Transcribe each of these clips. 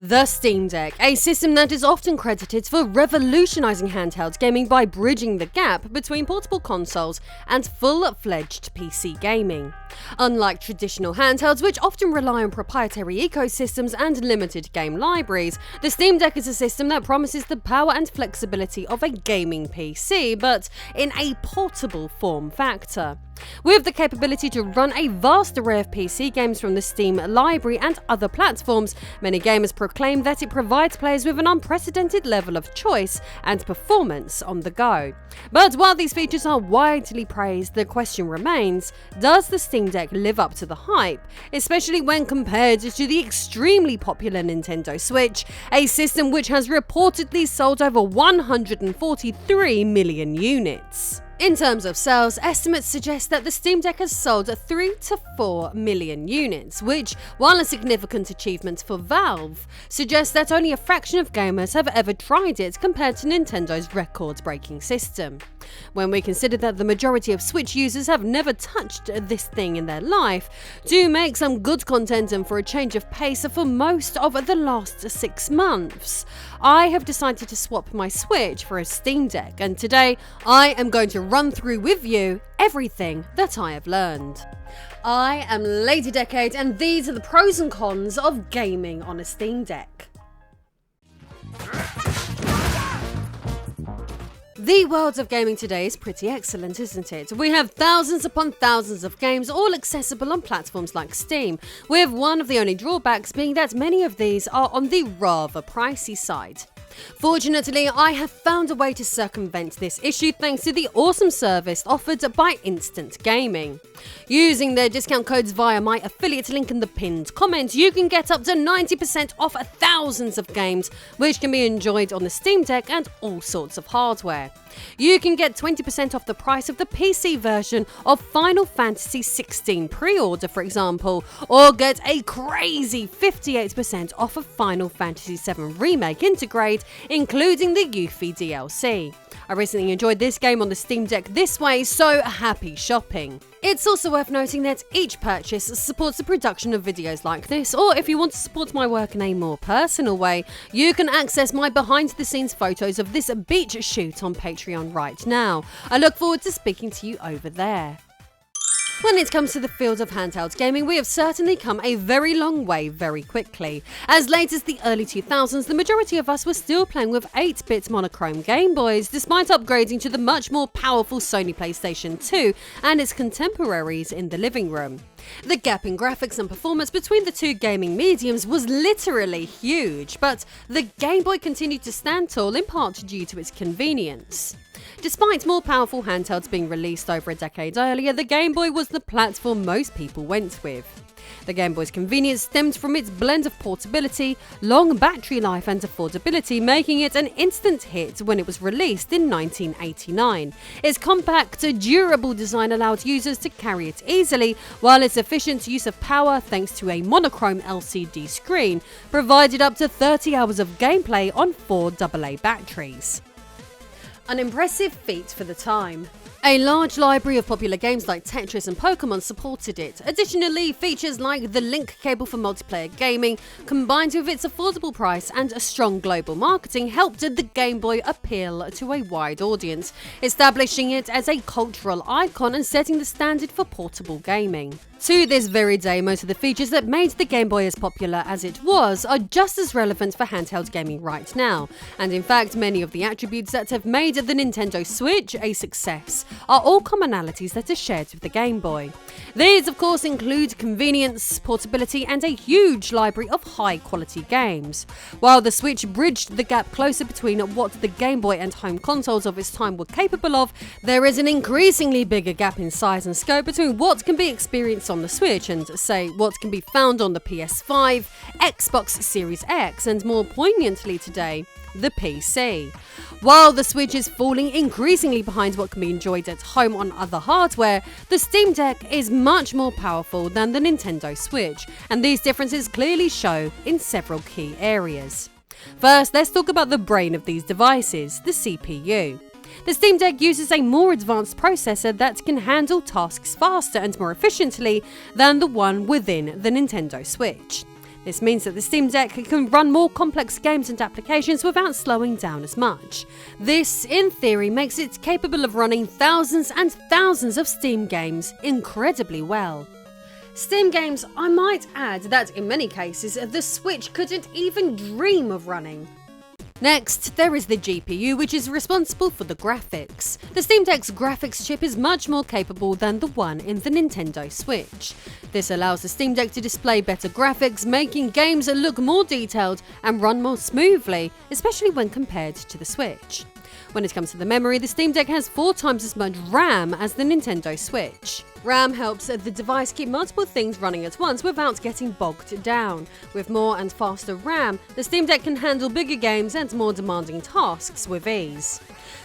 The Steam Deck, a system that is often credited for revolutionizing handheld gaming by bridging the gap between portable consoles and full-fledged PC gaming. Unlike traditional handhelds, which often rely on proprietary ecosystems and limited game libraries, the Steam Deck is a system that promises the power and flexibility of a gaming PC, but in a portable form factor. With the capability to run a vast array of PC games from the Steam library and other platforms, many gamers proclaim that it provides players with an unprecedented level of choice and performance on the go. But while these features are widely praised, the question remains, does the Steam Deck live up to the hype, especially when compared to the extremely popular Nintendo Switch, a system which has reportedly sold over 143 million units? In terms of sales, estimates suggest that the Steam Deck has sold 3 to 4 million units, which, while a significant achievement for Valve, suggests that only a fraction of gamers have ever tried it compared to Nintendo's record-breaking system. When we consider that the majority of Switch users have never touched this thing in their life, do make some good content and for a change of pace for most of the last 6 months, I have decided to swap my Switch for a Steam Deck, and today I am going to run through with you everything that I have learned. I am Lady Decade, and these are the pros and cons of gaming on a Steam Deck. The world of gaming today is pretty excellent, isn't it? We have thousands upon thousands of games, all accessible on platforms like Steam, with one of the only drawbacks being that many of these are on the rather pricey side. Fortunately, I have found a way to circumvent this issue thanks to the awesome service offered by Instant Gaming. Using their discount codes via my affiliate link in the pinned comment, you can get up to 90% off thousands of games, which can be enjoyed on the Steam Deck and all sorts of hardware. You can get 20% off the price of the PC version of Final Fantasy XVI pre-order, for example, or get a crazy 58% off of Final Fantasy VII Remake Integrate, including the Yuffie DLC. I recently enjoyed this game on the Steam Deck this way, so happy shopping. It's also worth noting that each purchase supports the production of videos like this, or if you want to support my work in a more personal way, you can access my behind-the-scenes photos of this beach shoot on Patreon right now. I look forward to speaking to you over there. When it comes to the field of handheld gaming, we have certainly come a very long way very quickly. As late as the early 2000s, the majority of us were still playing with 8-bit monochrome Game Boys, despite upgrading to the much more powerful Sony PlayStation 2 and its contemporaries in the living room. The gap in graphics and performance between the two gaming mediums was literally huge, but the Game Boy continued to stand tall in part due to its convenience. Despite more powerful handhelds being released over a decade earlier, the Game Boy was the platform most people went with. The Game Boy's convenience stemmed from its blend of portability, long battery life and affordability, making it an instant hit when it was released in 1989. Its compact, durable design allowed users to carry it easily, while its efficient use of power, thanks to a monochrome LCD screen, provided up to 30 hours of gameplay on 4 AA batteries. An impressive feat for the time. A large library of popular games like Tetris and Pokemon supported it. Additionally, features like the link cable for multiplayer gaming, combined with its affordable price and a strong global marketing, helped the Game Boy appeal to a wide audience, establishing it as a cultural icon and setting the standard for portable gaming. To this very day, most of the features that made the Game Boy as popular as it was are just as relevant for handheld gaming right now, and in fact many of the attributes that have made the Nintendo Switch a success are all commonalities that are shared with the Game Boy. These of course include convenience, portability and a huge library of high quality games. While the Switch bridged the gap closer between what the Game Boy and home consoles of its time were capable of, there is an increasingly bigger gap in size and scope between what can be experienced on the Switch and, say, what can be found on the PS5, Xbox Series X, and more poignantly today, the PC. While the Switch is falling increasingly behind what can be enjoyed at home on other hardware, the Steam Deck is much more powerful than the Nintendo Switch, and these differences clearly show in several key areas. First, let's talk about the brain of these devices, the CPU. The Steam Deck uses a more advanced processor that can handle tasks faster and more efficiently than the one within the Nintendo Switch. This means that the Steam Deck can run more complex games and applications without slowing down as much. This, in theory, makes it capable of running thousands and thousands of Steam games incredibly well. Steam games, I might add that in many cases the Switch couldn't even dream of running. Next, there is the GPU, which is responsible for the graphics. The Steam Deck's graphics chip is much more capable than the one in the Nintendo Switch. This allows the Steam Deck to display better graphics, making games look more detailed and run more smoothly, especially when compared to the Switch. When it comes to the memory, the Steam Deck has 4 times as much RAM as the Nintendo Switch. RAM helps the device keep multiple things running at once without getting bogged down. With more and faster RAM, the Steam Deck can handle bigger games and more demanding tasks with ease.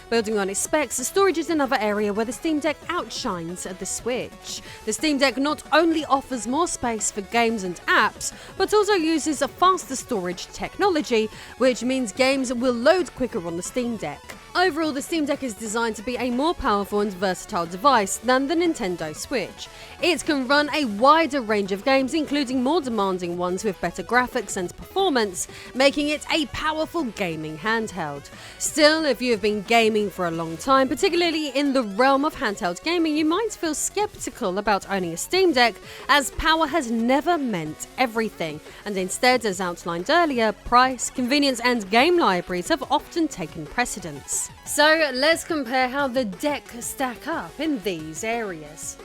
Building on its specs, storage is another area where the Steam Deck outshines the Switch. The Steam Deck not only offers more space for games and apps, but also uses a faster storage technology, which means games will load quicker on the Steam Deck. Overall, the Steam Deck is designed to be a more powerful and versatile device than the Nintendo Switch. It can run a wider range of games, including more demanding ones with better graphics and performance, making it a powerful gaming handheld. Still, if you have been gaming for a long time, particularly in the realm of handheld gaming, you might feel skeptical about owning a Steam Deck, as power has never meant everything, and instead, as outlined earlier, price, convenience and game libraries have often taken precedence. So let's compare how the deck stack up in these areas.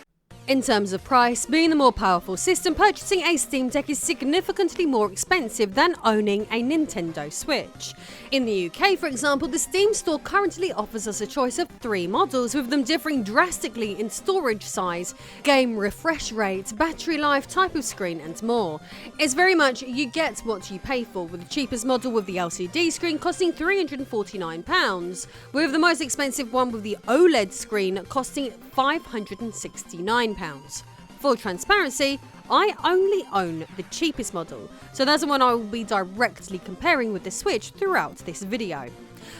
In terms of price, being the more powerful system, purchasing a Steam Deck is significantly more expensive than owning a Nintendo Switch. In the UK, for example, the Steam store currently offers us a choice of 3 models, with them differing drastically in storage size, game refresh rate, battery life, type of screen and more. It's very much you get what you pay for, with the cheapest model with the LCD screen costing £349, with the most expensive one with the OLED screen costing £569. For transparency, I only own the cheapest model, so that's the one I will be directly comparing with the Switch throughout this video.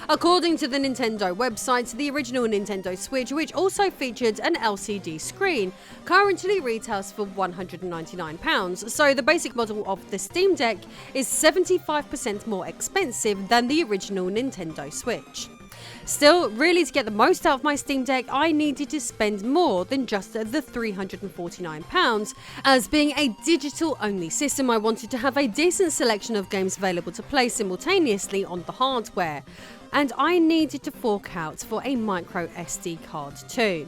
According to the Nintendo website, the original Nintendo Switch, which also featured an LCD screen, currently retails for £199, so the basic model of the Steam Deck is 75% more expensive than the original Nintendo Switch. Still, really to get the most out of my Steam Deck, I needed to spend more than just the £349. As being a digital-only system, I wanted to have a decent selection of games available to play simultaneously on the hardware, and I needed to fork out for a micro SD card too.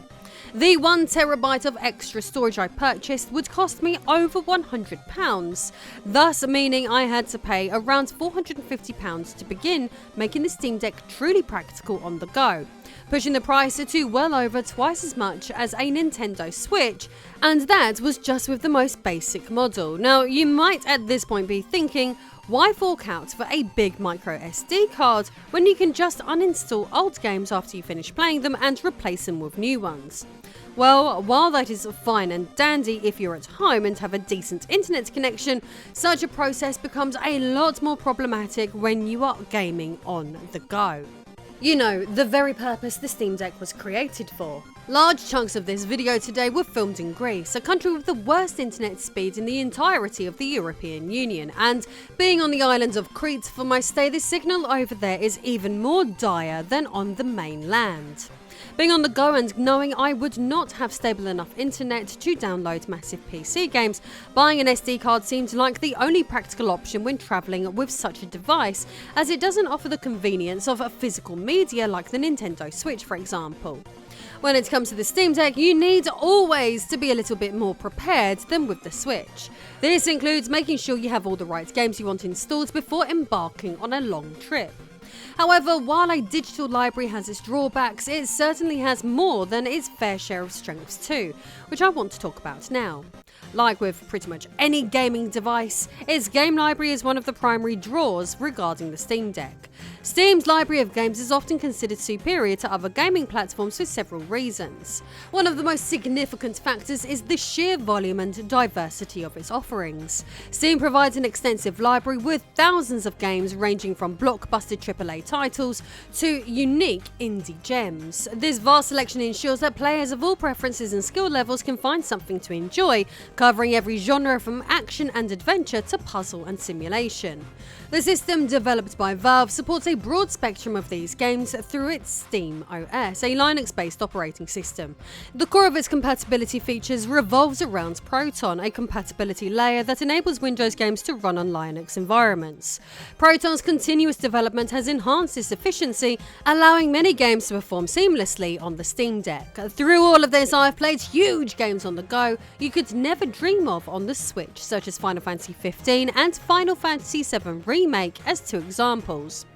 The 1TB of extra storage I purchased would cost me over £100, thus meaning I had to pay around £450 to begin making the Steam Deck truly practical on the go, pushing the price to well over twice as much as a Nintendo Switch, and that was just with the most basic model. Now, you might at this point be thinking, why fork out for a big micro SD card when you can just uninstall old games after you finish playing them and replace them with new ones? Well, while that is fine and dandy if you're at home and have a decent internet connection, such a process becomes a lot more problematic when you are gaming on the go. You know, the very purpose the Steam Deck was created for. Large chunks of this video today were filmed in Greece, a country with the worst internet speed in the entirety of the European Union, and being on the island of Crete for my stay, the signal over there is even more dire than on the mainland. Being on the go and knowing I would not have stable enough internet to download massive PC games, buying an SD card seemed like the only practical option when travelling with such a device, as it doesn't offer the convenience of physical media like the Nintendo Switch, for example. When it comes to the Steam Deck, you need always to be a little bit more prepared than with the Switch. This includes making sure you have all the right games you want installed before embarking on a long trip. However, while a digital library has its drawbacks, it certainly has more than its fair share of strengths too, which I want to talk about now. Like with pretty much any gaming device, its game library is one of the primary draws regarding the Steam Deck. Steam's library of games is often considered superior to other gaming platforms for several reasons. One of the most significant factors is the sheer volume and diversity of its offerings. Steam provides an extensive library with thousands of games ranging from blockbuster AAA titles to unique indie gems. This vast selection ensures that players of all preferences and skill levels can find something to enjoy, covering every genre from action and adventure to puzzle and simulation. The system, developed by Valve, supports a broad spectrum of these games through its Steam OS, a Linux-based operating system. The core of its compatibility features revolves around Proton, a compatibility layer that enables Windows games to run on Linux environments. Proton's continuous development has enhanced its efficiency, allowing many games to perform seamlessly on the Steam Deck. Through all of this, I've played huge games on the go you could never dream of on the Switch, such as Final Fantasy XV and Final Fantasy VII Remake as two examples.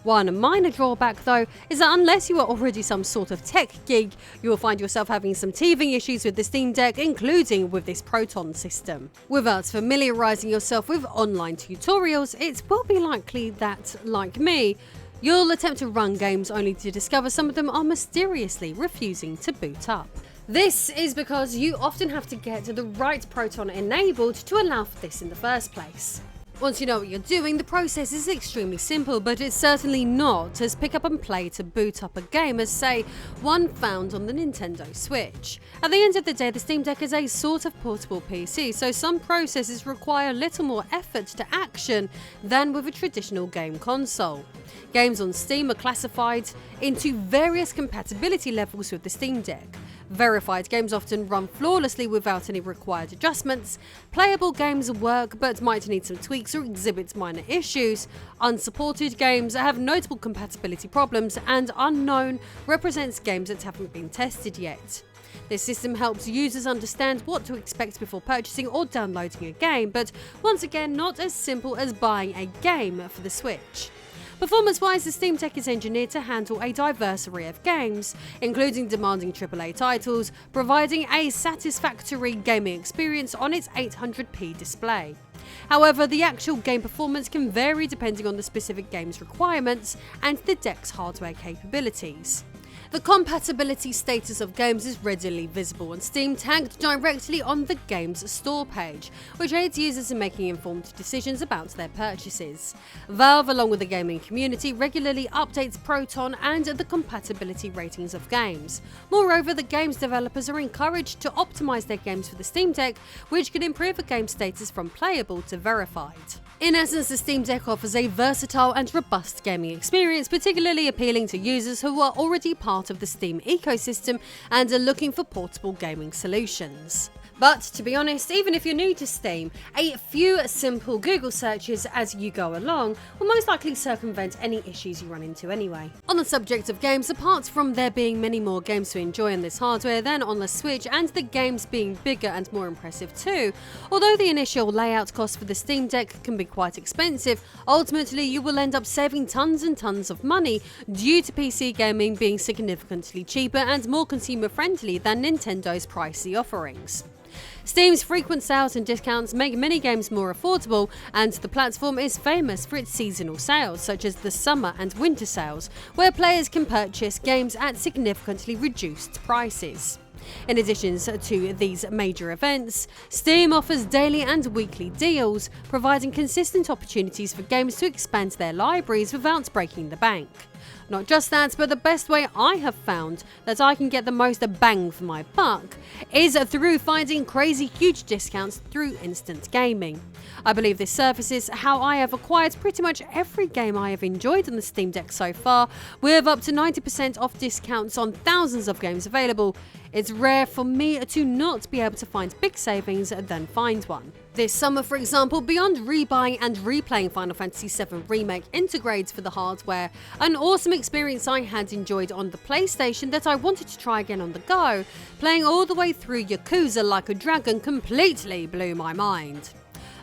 One minor drawback though is that unless you are already some sort of tech geek, you will find yourself having some teething issues with the Steam Deck, including with this Proton system. Without familiarising yourself with online tutorials, it will be likely that, like me, you'll attempt to run games only to discover some of them are mysteriously refusing to boot up. This is because you often have to get the right Proton enabled to allow for this in the first place. Once you know what you're doing, the process is extremely simple, but it's certainly not as pick up and play to boot up a game as, say, one found on the Nintendo Switch. At the end of the day, the Steam Deck is a sort of portable PC, so some processes require little more effort to action than with a traditional game console. Games on Steam are classified into various compatibility levels with the Steam Deck. Verified games often run flawlessly without any required adjustments. Playable games work but might need some tweaks or exhibit minor issues. Unsupported games have notable compatibility problems, and unknown represents games that haven't been tested yet. This system helps users understand what to expect before purchasing or downloading a game, but once again not as simple as buying a game for the Switch. Performance-wise, the Steam Deck is engineered to handle a diverse array of games, including demanding AAA titles, providing a satisfactory gaming experience on its 800p display. However, the actual game performance can vary depending on the specific game's requirements and the deck's hardware capabilities. The compatibility status of games is readily visible on Steam, tagged directly on the game's store page, which aids users in making informed decisions about their purchases. Valve, along with the gaming community, regularly updates Proton and the compatibility ratings of games. Moreover, the game's developers are encouraged to optimize their games for the Steam Deck, which can improve a game's status from playable to verified. In essence, the Steam Deck offers a versatile and robust gaming experience, particularly appealing to users who are already part of the Steam ecosystem and are looking for portable gaming solutions. But to be honest, even if you're new to Steam, a few simple Google searches as you go along will most likely circumvent any issues you run into anyway. On the subject of games, apart from there being many more games to enjoy on this hardware than on the Switch, and the games being bigger and more impressive too, although the initial layout cost for the Steam Deck can be quite expensive, ultimately you will end up saving tons and tons of money due to PC gaming being significantly cheaper and more consumer friendly than Nintendo's pricey offerings. Steam's frequent sales and discounts make many games more affordable, and the platform is famous for its seasonal sales, such as the summer and winter sales, where players can purchase games at significantly reduced prices. In addition to these major events, Steam offers daily and weekly deals, providing consistent opportunities for games to expand their libraries without breaking the bank. Not just that, but the best way I have found that I can get the most bang for my buck is through finding crazy huge discounts through instant gaming. I believe this surfaces how I have acquired pretty much every game I have enjoyed on the Steam Deck so far, with up to 90% off discounts on thousands of games available. It's rare for me to not be able to find big savings than find one. This summer, for example, beyond rebuying and replaying Final Fantasy VII Remake integrates for the hardware, an awesome experience I had enjoyed on the PlayStation that I wanted to try again on the go, playing all the way through Yakuza Like a Dragon completely blew my mind.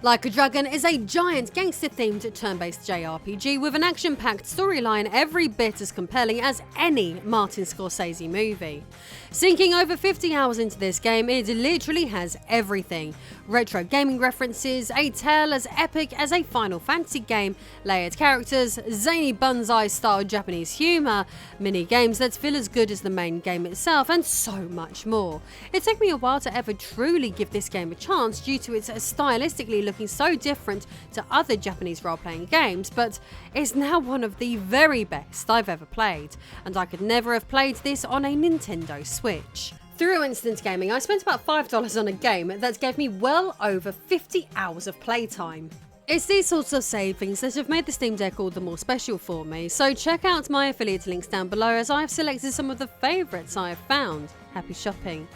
Like a Dragon is a giant gangster-themed turn-based JRPG with an action-packed storyline every bit as compelling as any Martin Scorsese movie. Sinking over 50 hours into this game, it literally has everything. Retro gaming references, a tale as epic as a Final Fantasy game, layered characters, zany banzai-style Japanese humour, mini-games that feel as good as the main game itself, and so much more. It took me a while to ever truly give this game a chance due to its stylistically looking so different to other Japanese role-playing games, but it's now one of the very best I've ever played, and I could never have played this on a Nintendo Switch. Through Instant Gaming, I spent about $5 on a game that gave me well over 50 hours of playtime. It's these sorts of savings that have made the Steam Deck all the more special for me, so check out my affiliate links down below as I have selected some of the favourites I have found. Happy shopping.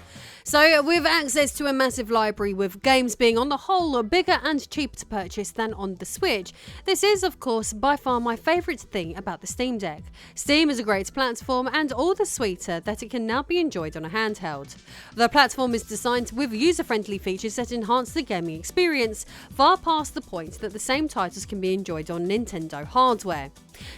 So, with access to a massive library, with games being on the whole bigger and cheaper to purchase than on the Switch, this is of course by far my favourite thing about the Steam Deck. Steam is a great platform and all the sweeter that it can now be enjoyed on a handheld. The platform is designed with user-friendly features that enhance the gaming experience, far past the point that the same titles can be enjoyed on Nintendo hardware.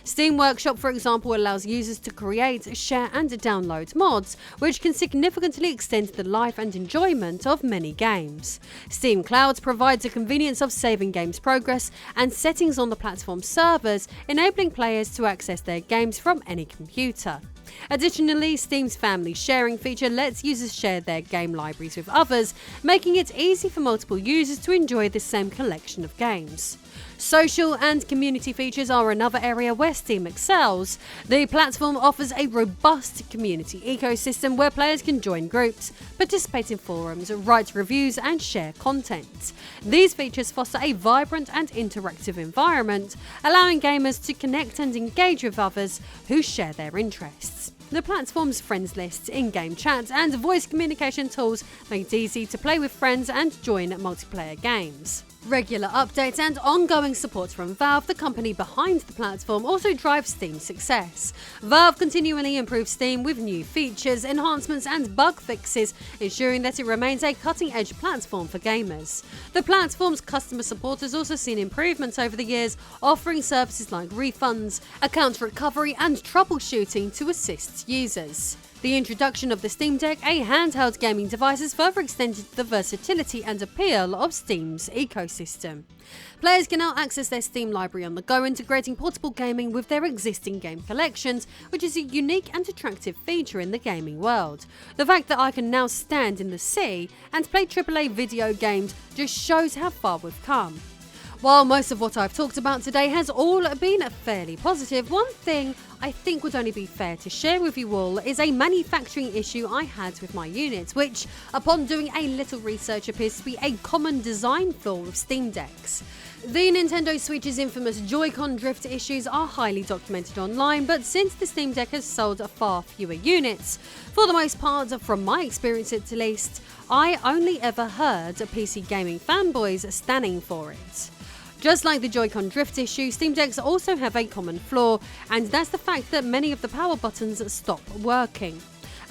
Steam Workshop, for example, allows users to create, share and download mods, which can significantly extend the life and enjoyment of many games. Steam Cloud provides the convenience of saving games progress and settings on the platform's servers, enabling players to access their games from any computer. Additionally, Steam's family sharing feature lets users share their game libraries with others, making it easy for multiple users to enjoy the same collection of games. Social and community features are another area where Steam excels. The platform offers a robust community ecosystem where players can join groups, participate in forums, write reviews and share content. These features foster a vibrant and interactive environment, allowing gamers to connect and engage with others who share their interests. The platform's friends list, in-game chat and voice communication tools make it easy to play with friends and join multiplayer games. Regular updates and ongoing support from Valve, the company behind the platform, also drive Steam's success. Valve continually improves Steam with new features, enhancements and bug fixes, ensuring that it remains a cutting-edge platform for gamers. The platform's customer support has also seen improvements over the years, offering services like refunds, account recovery and troubleshooting to assist users. The introduction of the Steam Deck, a handheld gaming device, has further extended the versatility and appeal of Steam's ecosystem. Players can now access their Steam library on the go, integrating portable gaming with their existing game collections, which is a unique and attractive feature in the gaming world. The fact that I can now stand in the sea and play AAA video games just shows how far we've come. While most of what I've talked about today has all been fairly positive, one thing I think would only be fair to share with you all is a manufacturing issue I had with my unit, which, upon doing a little research, appears to be a common design flaw with Steam Decks. The Nintendo Switch's infamous Joy-Con drift issues are highly documented online, but since the Steam Deck has sold far fewer units, for the most part, from my experience at least, I only ever heard PC gaming fanboys standing for it. Just like the Joy-Con drift issue, Steam Decks also have a common flaw, and that's the fact that many of the power buttons stop working.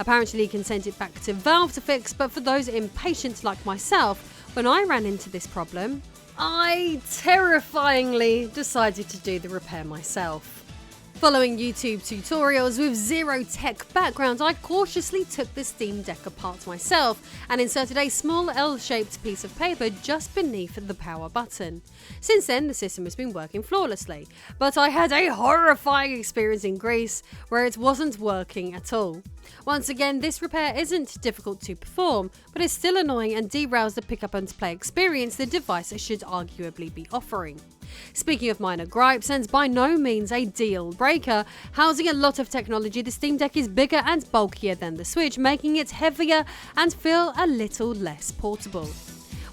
Apparently you can send it back to Valve to fix, but for those impatient like myself, when I ran into this problem, I terrifyingly decided to do the repair myself. Following YouTube tutorials with zero tech background, I cautiously took the Steam Deck apart myself and inserted a small L-shaped piece of paper just beneath the power button. Since then, the system has been working flawlessly, but I had a horrifying experience in Greece where it wasn't working at all. Once again, this repair isn't difficult to perform, but it's still annoying and derails the pick up and play experience the device should arguably be offering. Speaking of minor gripes, and by no means a deal breaker, housing a lot of technology, the Steam Deck is bigger and bulkier than the Switch, making it heavier and feel a little less portable.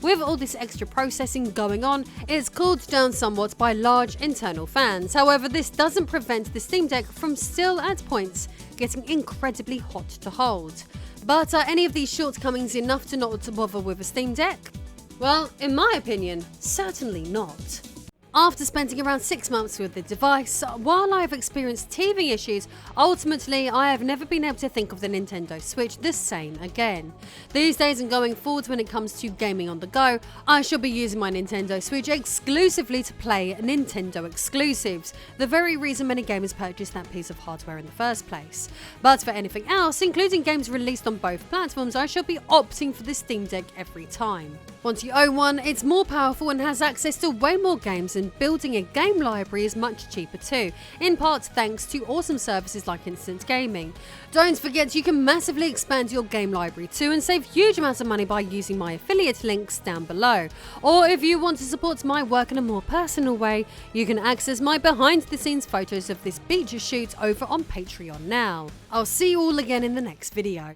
With all this extra processing going on, it's cooled down somewhat by large internal fans. However, this doesn't prevent the Steam Deck from still at points getting incredibly hot to hold. But are any of these shortcomings enough to not bother with a Steam Deck? Well, in my opinion, certainly not. After spending around 6 months with the device, while I have experienced teething issues, ultimately I have never been able to think of the Nintendo Switch the same again. These days and going forward, when it comes to gaming on the go, I shall be using my Nintendo Switch exclusively to play Nintendo exclusives, the very reason many gamers purchase that piece of hardware in the first place. But for anything else, including games released on both platforms, I shall be opting for the Steam Deck every time. Once you own one, it's more powerful and has access to way more games, and building a game library is much cheaper too, in part thanks to awesome services like Instant Gaming. Don't forget, you can massively expand your game library too and save huge amounts of money by using my affiliate links down below. Or if you want to support my work in a more personal way, you can access my behind the scenes photos of this beach shoot over on Patreon now. I'll see you all again in the next video.